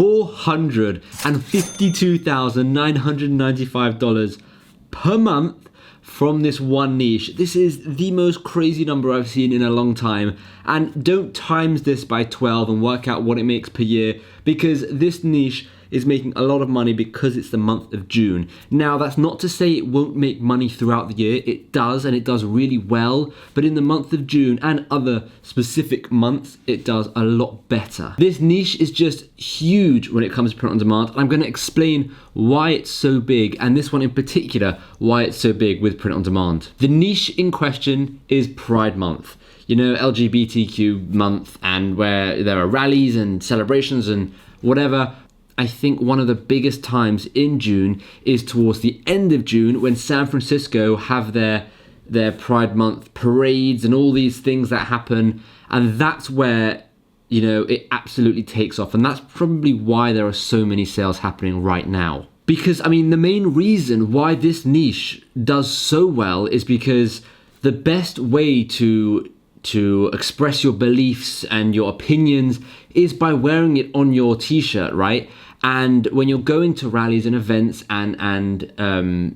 $452,995 per month from this one niche. This is the most crazy number I've seen in a long time. And don't times this by 12 and work out what it makes per year, because this niche is making a lot of money because it's the month of June. Now, that's not to say it won't make money throughout the year. It does, and it does really well. But in the month of June and other specific months, it does a lot better. This niche is just huge when it comes to print on demand. I'm going to explain why it's so big, and this one in particular, why it's so big with print on demand. The niche in question is Pride Month. You know, LGBTQ month, and where there are rallies and celebrations and whatever. I think one of the biggest times in June is towards the end of June, when San Francisco have their Pride Month parades and all these things that happen. And that's where, you know, it absolutely takes off. And that's probably why there are so many sales happening right now. Because, I mean, the main reason why this niche does so well is because the best way to express your beliefs and your opinions is by wearing it on your t-shirt, right? And when you're going to rallies and events and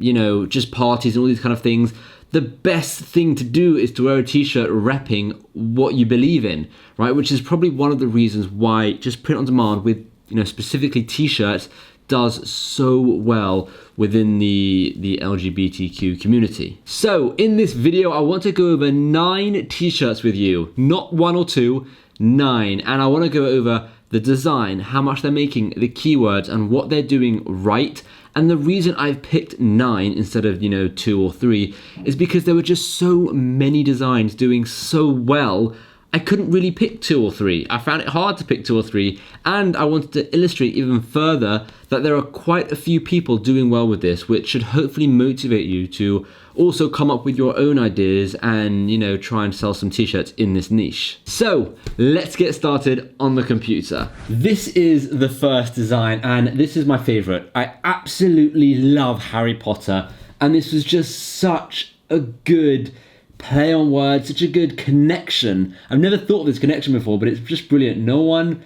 you know, just parties and all these kind of things, the best thing to do is to wear a t-shirt repping what you believe in, right? Which is probably one of the reasons why just print on demand with, you know, specifically t-shirts does so well within the LGBTQ community. So in this video, I want to go over 9 t-shirts with you, not 1 or 2, 9. And I want to go over the design, how much they're making, the keywords, and what they're doing right. And the reason I've picked 9 instead of, you know, 2 or 3 is because there were just so many designs doing so well. I couldn't really pick 2 or 3. I found it hard to pick 2 or 3, and I wanted to illustrate even further that there are quite a few people doing well with this, which should hopefully motivate you to also come up with your own ideas and, you know, try and sell some t-shirts in this niche. So let's get started on the computer. This is the first design, and this is my favorite. I absolutely love Harry Potter, and this was just such a good play on words, such a good connection. I've never thought of this connection before, but it's just brilliant. No one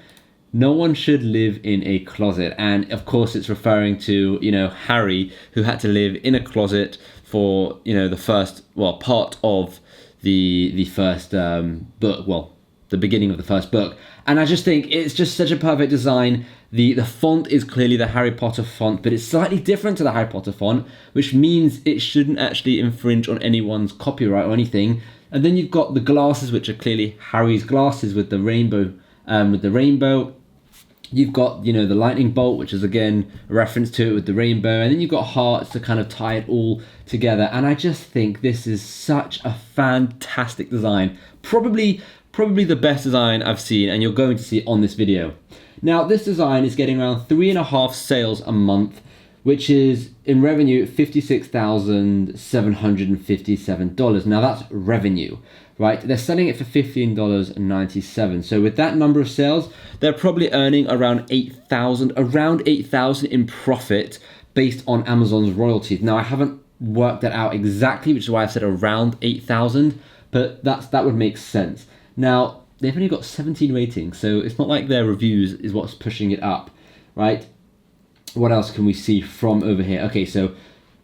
should live in a closet. And of course it's referring to, you know, Harry, who had to live in a closet for, you know, the first, well, part of the first book, well, the beginning of the first book. And I just think it's just such a perfect design. The font is clearly the Harry Potter font, but it's slightly different to the Harry Potter font, which means it shouldn't actually infringe on anyone's copyright or anything. And then you've got the glasses, which are clearly Harry's glasses with the rainbow. You've got, you know, the lightning bolt, which is again a reference to it with the rainbow, and then you've got hearts to kind of tie it all together. And I just think this is such a fantastic design. Probably the best design I've seen, and you're going to see on this video. Now, this design is getting around 3.5 sales a month, which is in revenue $56,757. Now that's revenue, right? They're selling it for $15.97. So with that number of sales, they're probably earning around $8,000 in profit based on Amazon's royalties. Now I haven't worked that out exactly, which is why I said around 8,000, but that would make sense. Now, they've only got 17 ratings, so it's not like their reviews is what's pushing it up, right? What else can we see from over here? Okay, so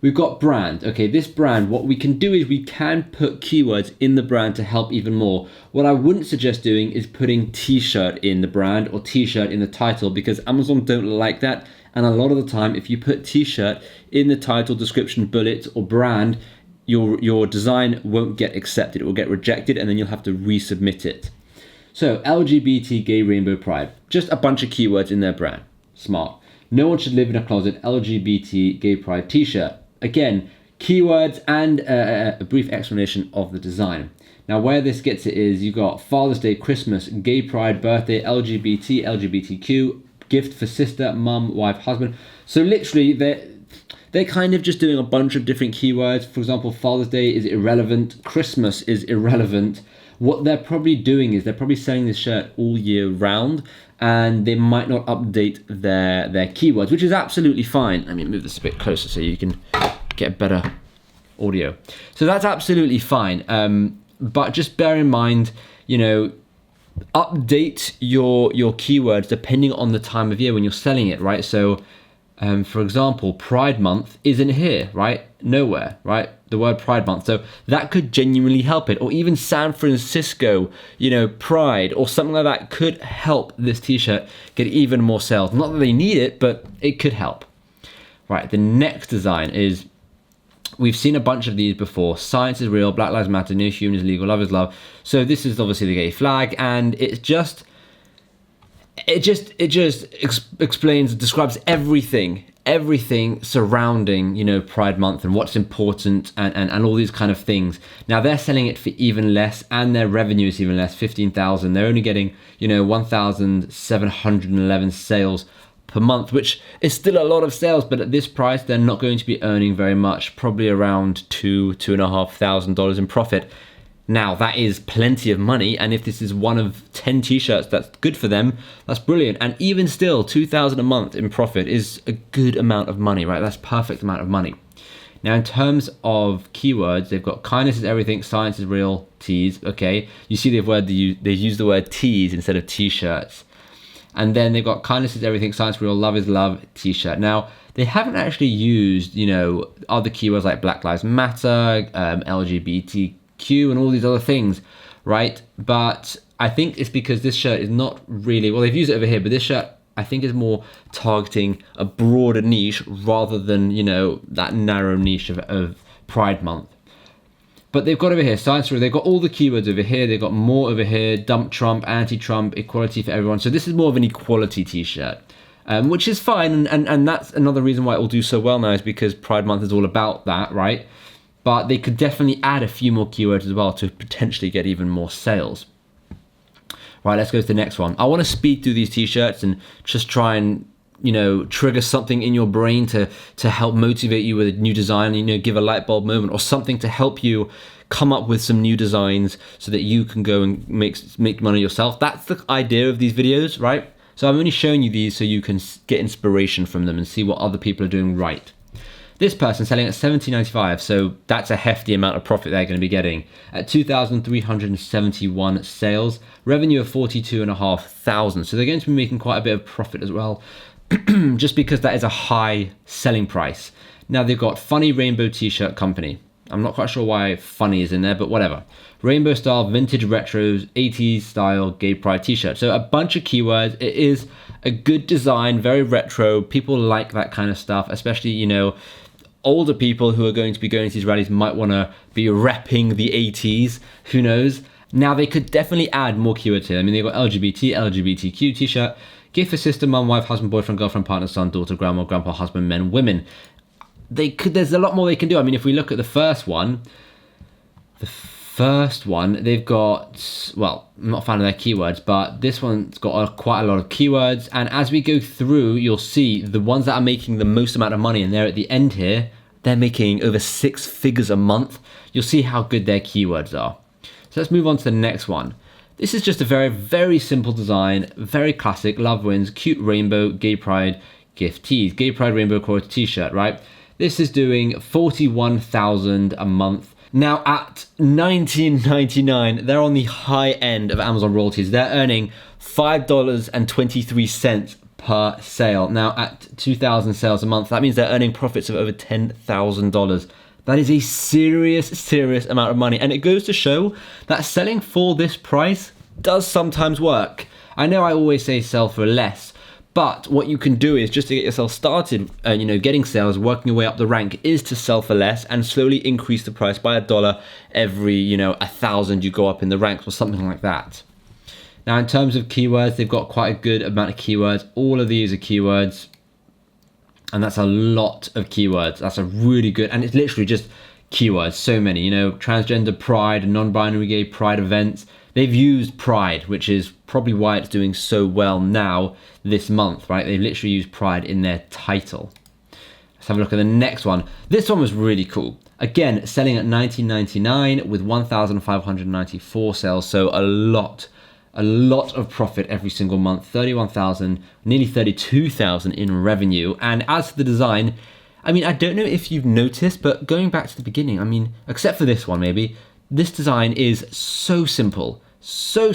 we've got brand. Okay, this brand, what we can do is we can put keywords in the brand to help even more. What I wouldn't suggest doing is putting t-shirt in the brand or t-shirt in the title, because Amazon don't like that. And a lot of the time, if you put t-shirt in the title, description, bullet, or brand, your design won't get accepted. It will get rejected, and then you'll have to resubmit it. So LGBT, gay, rainbow, pride, just a bunch of keywords in their brand. Smart. No one should live in a closet, LGBT, gay, pride, t-shirt. Again, keywords and a brief explanation of the design. Now, where this gets it is you got Father's Day, Christmas, gay pride, birthday, LGBT, LGBTQ, gift for sister, mum, wife, husband. So literally, they're kind of just doing a bunch of different keywords. For example, Father's Day is irrelevant. Christmas is irrelevant. What they're probably doing is they're probably selling this shirt all year round, and they might not update their keywords, which is absolutely fine. Let me move this a bit closer so you can get better audio. So that's absolutely fine. But just bear in mind, you know, update your keywords depending on the time of year when you're selling it, right? So for example, Pride Month isn't here, right? Nowhere, right? The word Pride Month. So that could genuinely help it. Or even San Francisco, Pride or something like that could help this t-shirt get even more sales. Not that they need it, but it could help. Right, the next design is, we've seen a bunch of these before. Science is real, Black Lives Matter, no human is legal, love is love. So this is obviously the gay flag, and it just explains, describes everything surrounding, Pride Month and what's important and all these kind of things. Now they're selling it for even less, and their revenue is even less, 15,000. They're only getting, 1,711 sales per month, which is still a lot of sales, but at this price, they're not going to be earning very much, probably around $2,500 in profit. Now, that is plenty of money, and if this is one of 10 t-shirts that's good for them, that's brilliant. And even still, $2,000 a month in profit is a good amount of money, right? That's perfect amount of money. Now, in terms of keywords, they've got kindness is everything, science is real, tees, okay? You see they use the word tees instead of t-shirts. And then they've got kindness is everything, science real, love is love, t-shirt. Now, they haven't actually used, other keywords like Black Lives Matter, LGBTQ, and all these other things, right? But I think it's because this shirt is not really, well, they've used it over here, but this shirt I think is more targeting a broader niche rather than, that narrow niche of Pride Month. But they've got over here, science, they've got all the keywords over here, they've got more over here, dump Trump, anti-Trump, equality for everyone. So this is more of an equality t-shirt, which is fine. And that's another reason why it will do so well now, is because Pride Month is all about that, right? But they could definitely add a few more keywords as well to potentially get even more sales. Right, let's go to the next one. I want to speed through these t-shirts and just try and, trigger something in your brain to help motivate you with a new design, give a light bulb moment or something to help you come up with some new designs so that you can go and make money yourself. That's the idea of these videos, right? So I'm only showing you these so you can get inspiration from them and see what other people are doing right. This person selling at $17.95, so that's a hefty amount of profit they're going to be getting. At 2,371 sales, revenue of 42,500. So they're going to be making quite a bit of profit as well, just because that is a high selling price. Now they've got Funny Rainbow T-shirt company. I'm not quite sure why funny is in there, but whatever. Rainbow style, vintage retros, 80s style, gay pride t-shirt. So a bunch of keywords. It is a good design, very retro. People like that kind of stuff, especially, older people who are going to be going to these rallies might want to be repping the 80s. Who knows? Now, they could definitely add more keywords here. I mean, they've got LGBT, LGBTQ t-shirt, gift for sister, mum, wife, husband, boyfriend, girlfriend, partner, son, daughter, grandma, grandpa, husband, men, women. There's a lot more they can do. I mean, if we look at the first one, they've got, well, I'm not a fan of their keywords, but this one's got quite a lot of keywords. And as we go through, you'll see the ones that are making the most amount of money, and they're at the end here, they're making over 6 figures a month. You'll see how good their keywords are. So let's move on to the next one. This is just a very, very simple design, very classic, love wins, cute rainbow, gay pride, gift tees, gay pride rainbow quality t-shirt, right? This is doing 41,000 a month. Now at $19.99, they're on the high end of Amazon royalties. They're earning $5.23 per sale. Now at 2,000 sales a month, that means they're earning profits of over $10,000. That is a serious amount of money. And it goes to show that selling for this price does sometimes work. I know I always say sell for less, but what you can do is just to get yourself started, getting sales, working your way up the rank, is to sell for less and slowly increase the price by $1 every, 1,000 you go up in the ranks or something like that. Now, in terms of keywords, they've got quite a good amount of keywords. All of these are keywords, and that's a lot of keywords. That's a really good, and it's literally just keywords, so many, transgender pride, non-binary gay pride events. They've used pride, which is probably why it's doing so well now this month, right? They've literally used pride in their title. Let's have a look at the next one. This one was really cool. Again, selling at $19.99 with 1,594 sales, so a lot of profit every single month, 31,000, nearly 32,000 in revenue. And as for the design, I mean, I don't know if you've noticed, but going back to the beginning, I mean, except for this one maybe, this design is so simple, so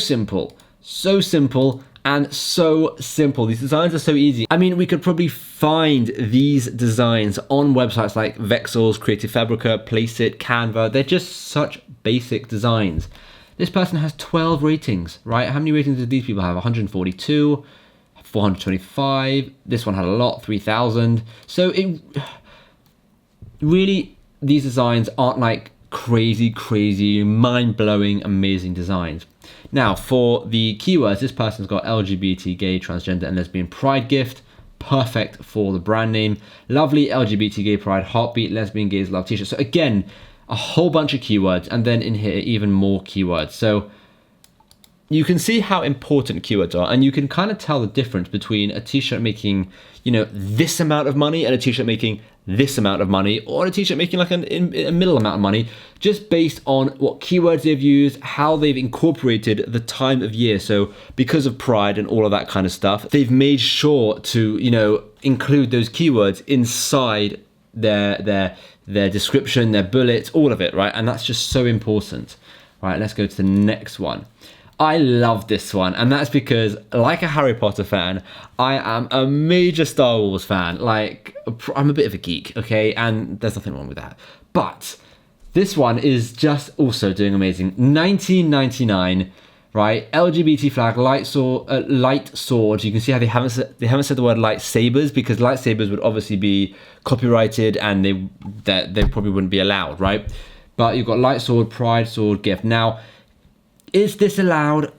So simple and so simple. These designs are so easy. I mean, we could probably find these designs on websites like Vexels, Creative Fabrica, Placeit, Canva. They're just such basic designs. This person has 12 ratings, right? How many ratings did these people have? 142, 425. This one had a lot, 3,000. So it really, these designs aren't like crazy, mind-blowing, amazing designs. Now, for the keywords, this person's got LGBT, gay, transgender, and lesbian pride gift. Perfect for the brand name. Lovely LGBT, gay, pride, heartbeat, lesbian, gays, love t-shirt. So again, a whole bunch of keywords, and then in here, even more keywords. So you can see how important keywords are, and you can kind of tell the difference between a t-shirt making, you know, this amount of money and a t-shirt making this amount of money, or a t-shirt making like a middle amount of money, just based on what keywords they've used, how they've incorporated the time of year. So because of Pride and all of that kind of stuff, they've made sure to, you know, include those keywords inside their description, their bullets, all of it, right? And that's just so important. Right, let's go to the next one. I love this one, and that's because, like a Harry Potter fan, I am a major Star Wars fan. Like, I'm a bit of a geek, okay? And there's nothing wrong with that. But this one is just also doing amazing. 1999, right? LGBT flag, light sword. You can see how they haven't said the word lightsabers, because lightsabers would obviously be copyrighted and they probably wouldn't be allowed, right? But you've got light sword, pride sword, gift. Now, is this allowed?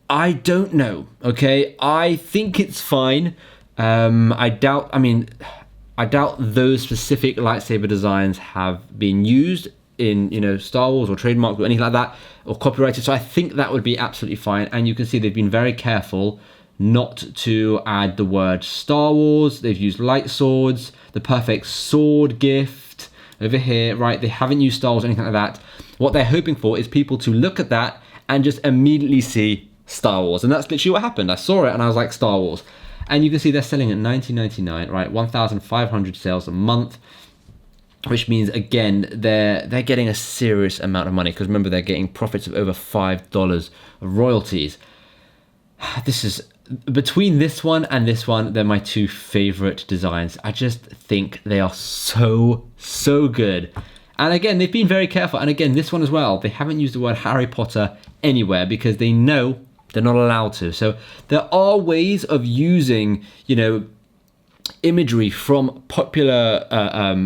I don't know, okay? I think it's fine. I doubt those specific lightsaber designs have been used in, you know, Star Wars or trademarked or anything like that, or copyrighted. So I think that would be absolutely fine. And you can see they've been very careful not to add the word Star Wars. They've used light swords, the perfect sword gift over here, right? They haven't used Star Wars or anything like that. What they're hoping for is people to look at that and just immediately see Star Wars. And that's literally what happened. I saw it and I was like, Star Wars. And you can see they're selling at $19.99, right? 1,500 sales a month, which means, again, they're getting a serious amount of money, because remember, they're getting profits of over $5 of royalties. This is, between this one and this one, they're my two favorite designs. I just think they are so good. And again, they've been very careful. And again, this one as well, they haven't used the word Harry Potter anywhere, because they know they're not allowed to. So there are ways of using, you know, imagery from popular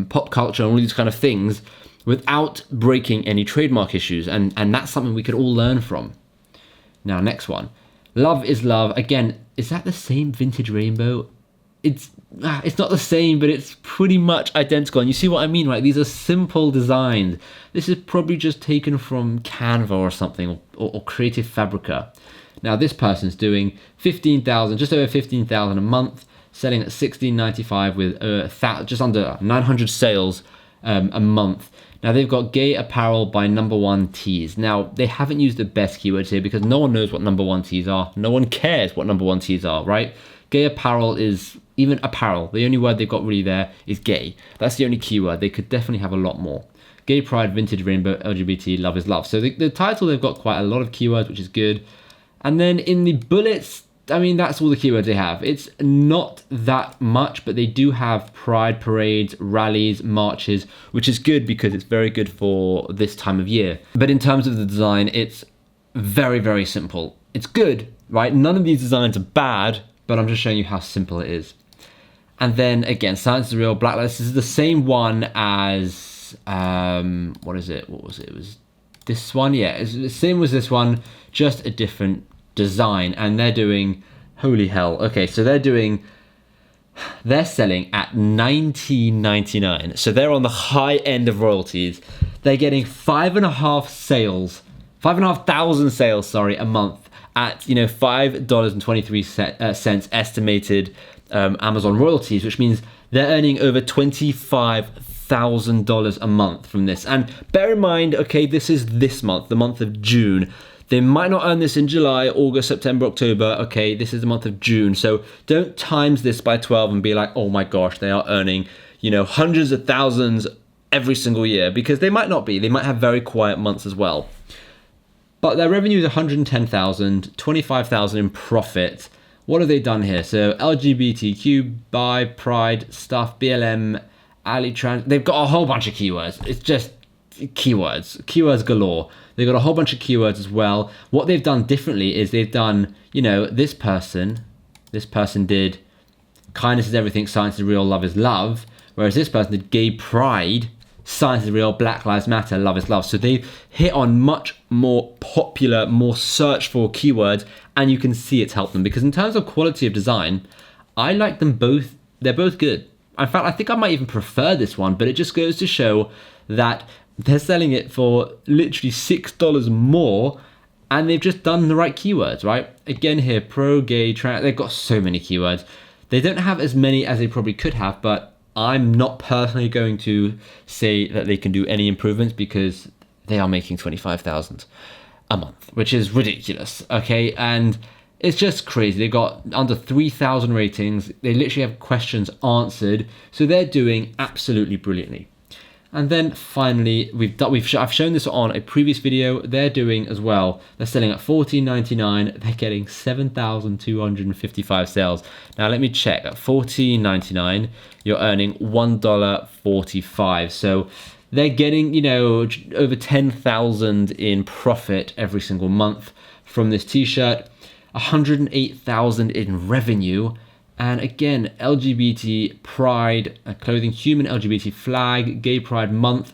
pop culture and all these kind of things without breaking any trademark issues. And that's something we could all learn from. Now, next one. Love is Love. Again, is that the same vintage rainbow? It's not the same, but it's pretty much identical. And you see what I mean, right? These are simple designs. This is probably just taken from Canva or something, or Creative Fabrica. Now, this person's doing 15,000, just over 15,000 a month, selling at $16.95 with just under 900 sales a month. Now, they've got gay apparel by Number One Tees. Now, they haven't used the best keywords here, because no one knows what Number One Tees are. No one cares what Number One Tees are, right? Gay apparel is, even apparel, the only word they've got really there is gay. That's the only keyword. They could definitely have a lot more. Gay pride, vintage rainbow, LGBT, love is love. So the title, they've got quite a lot of keywords, which is good. And then in the bullets, I mean, that's all the keywords they have. It's not that much, but they do have pride parades, rallies, marches, which is good because it's very good for this time of year. But in terms of the design, it's very simple. It's good, right? None of these designs are bad, but I'm just showing you how simple it is. And then again, Science is Real, Black Lives. This is the same one as, what is it? What was it? It was this one, yeah. It's the same as this one, just a different design. And they're doing, holy hell. Okay, so they're selling at $19.99. So they're on the high end of royalties. They're getting 5,500 sales, a month at, $5.23 estimated Amazon royalties, which means they're earning over $25,000 a month from this. And bear in mind, okay, this is this month, the month of June. They might not earn this in July, August, September, October. Okay, this is the month of June. So don't times this by 12 and be like, oh my gosh, they are earning, hundreds of thousands every single year, because they might not be. They might have very quiet months as well. But their revenue is 110,000, 25,000 in profit. What have they done here? So LGBTQ, bi, pride, stuff, BLM, Ali trans. They've got a whole bunch of keywords. It's just keywords galore. They've got a whole bunch of keywords as well. What they've done differently is they've done, this person did kindness is everything, science is real, love is love. Whereas this person did gay pride, science is real, Black Lives Matter, love is love. So they've hit on much more popular, more searched for keywords, and you can see it's helped them. Because in terms of quality of design, I like them both. They're both good. In fact, I think I might even prefer this one, but it just goes to show that they're selling it for literally $6 more, and they've just done the right keywords, right? Again here, pro, gay, trans, they've got so many keywords. They don't have as many as they probably could have, but I'm not personally going to say that they can do any improvements because they are making 25,000 a month, which is ridiculous, okay? And it's just crazy. They've got under 3,000 ratings. They literally have questions answered. So they're doing absolutely brilliantly. And then finally, I've shown this on a previous video. They're doing as well. They're selling at $14.99. They're getting 7,255 sales. Now let me check. At $14.99, you're earning $1.45. So they're getting, over 10,000 in profit every single month from this t-shirt. 108,000 in revenue. And again, LGBT pride, clothing, human LGBT flag, gay pride month.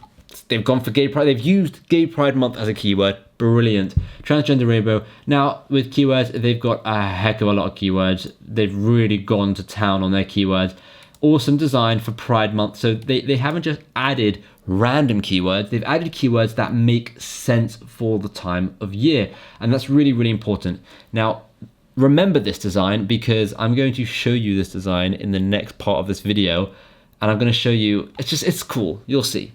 They've gone for gay pride. They've used gay pride month as a keyword. Brilliant. Transgender rainbow. Now with keywords, they've got a heck of a lot of keywords. They've really gone to town on their keywords. Awesome design for pride month. So they haven't just added random keywords. They've added keywords that make sense for the time of year. And that's really, really important. Now, remember this design because I'm going to show you this design in the next part of this video, and I'm going to show you, it's cool. You'll see,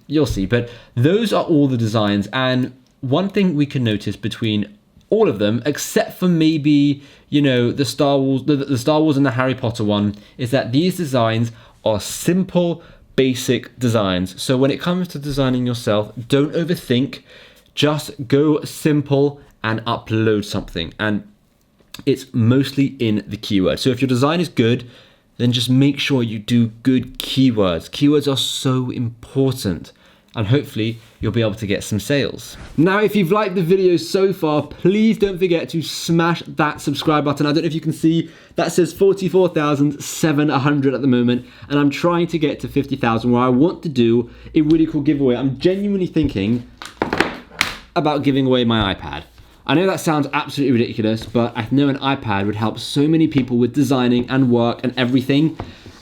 but those are all the designs. And one thing we can notice between all of them, except for maybe, the Star Wars and the Harry Potter one, is that these designs are simple, basic designs. So when it comes to designing yourself, don't overthink, just go simple and upload something. And it's mostly in the keyword. So if your design is good, then just make sure you do good keywords. Keywords are so important, and hopefully you'll be able to get some sales. Now, if you've liked the video so far, please don't forget to smash that subscribe button. I don't know if you can see, that says 44,700 at the moment, and I'm trying to get to 50,000 where I want to do a really cool giveaway. I'm genuinely thinking about giving away my iPad. I know that sounds absolutely ridiculous, but I know an iPad would help so many people with designing and work and everything.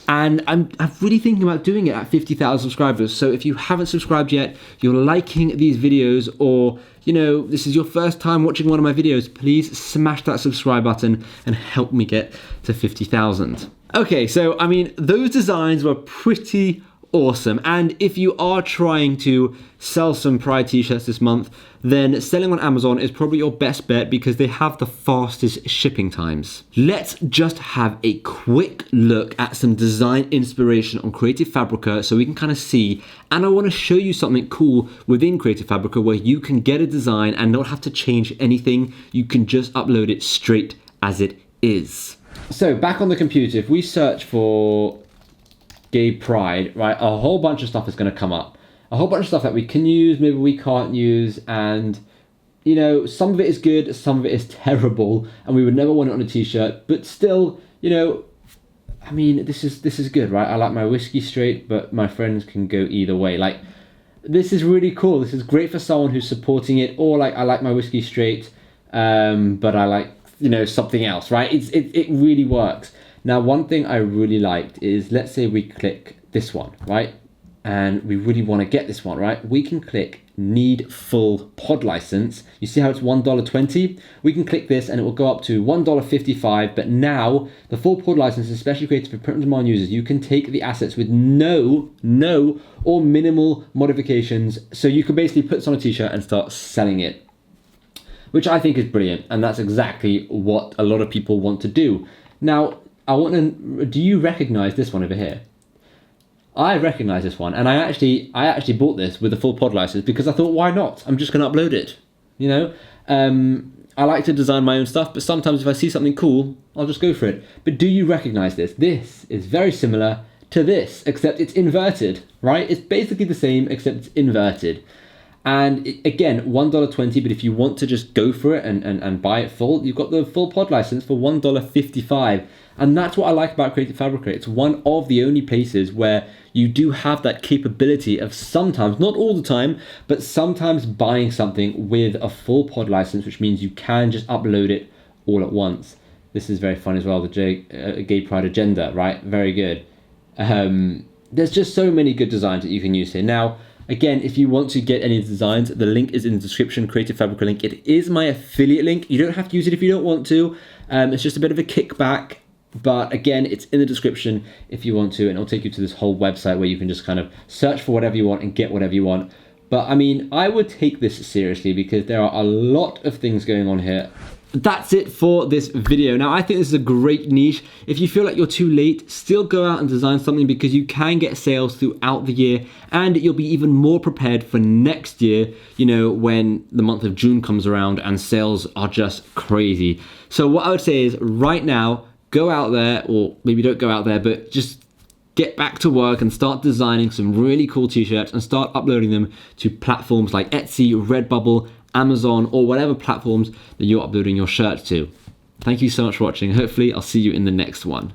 And I'm really thinking about doing it at 50,000 subscribers. So if you haven't subscribed yet, you're liking these videos, or this is your first time watching one of my videos, please smash that subscribe button and help me get to 50,000. Okay, so those designs were pretty awesome. And if you are trying to sell some Pride t-shirts this month, then selling on Amazon is probably your best bet because they have the fastest shipping times. Let's just have a quick look at some design inspiration on Creative Fabrica so we can kind of see, and I want to show you something cool within Creative Fabrica where you can get a design and not have to change anything. You can just upload it straight as it is. So back on the computer, if we search for gay pride, right, a whole bunch of stuff is going to come up. A whole bunch of stuff that we can use, maybe we can't use, and some of it is good, some of it is terrible, and we would never want it on a t-shirt, but still, this is good, right? I like my whiskey straight, but my friends can go either way. Like, this is really cool. This is great for someone who's supporting it, or like, I like my whiskey straight, but I like, something else, right? It really works. Now, one thing I really liked is, let's say we click this one, right? And we really want to get this one, right? We can click need full pod license. You see how it's $1.20? We can click this and it will go up to $1.55. But now the full pod license is especially created for print-on-demand users. You can take the assets with no or minimal modifications. So you can basically put this on a t-shirt and start selling it, which I think is brilliant. And that's exactly what a lot of people want to do. Now, do you recognize this one over here? I recognize this one, and I actually bought this with a full pod license because I thought, why not? I'm just going to upload it, I like to design my own stuff, but sometimes if I see something cool, I'll just go for it. But do you recognize this? This is very similar to this, except it's inverted, right? It's basically the same, except it's inverted. And again, $1.20, but if you want to just go for it and buy it full, you've got the full pod license for $1.55. And that's what I like about Creative Fabricate. It's one of the only places where you do have that capability of sometimes, not all the time, but sometimes buying something with a full pod license, which means you can just upload it all at once. This is very fun as well, the Gay Pride Agenda, right? Very good. There's just so many good designs that you can use here. Now, again, if you want to get any of the designs, the link is in the description, Creative Fabricate link. It is my affiliate link. You don't have to use it if you don't want to. It's just a bit of a kickback. But again, it's in the description if you want to, and it'll take you to this whole website where you can just kind of search for whatever you want and get whatever you want. But I mean, I would take this seriously because there are a lot of things going on here. That's it for this video. Now, I think this is a great niche. If you feel like you're too late, still go out and design something because you can get sales throughout the year and you'll be even more prepared for next year, you know, when the month of June comes around and sales are just crazy. So what I would say is right now, go out there, or maybe don't go out there, but just get back to work and start designing some really cool t-shirts and start uploading them to platforms like Etsy, Redbubble, Amazon, or whatever platforms that you're uploading your shirts to. Thank you so much for watching. Hopefully I'll see you in the next one.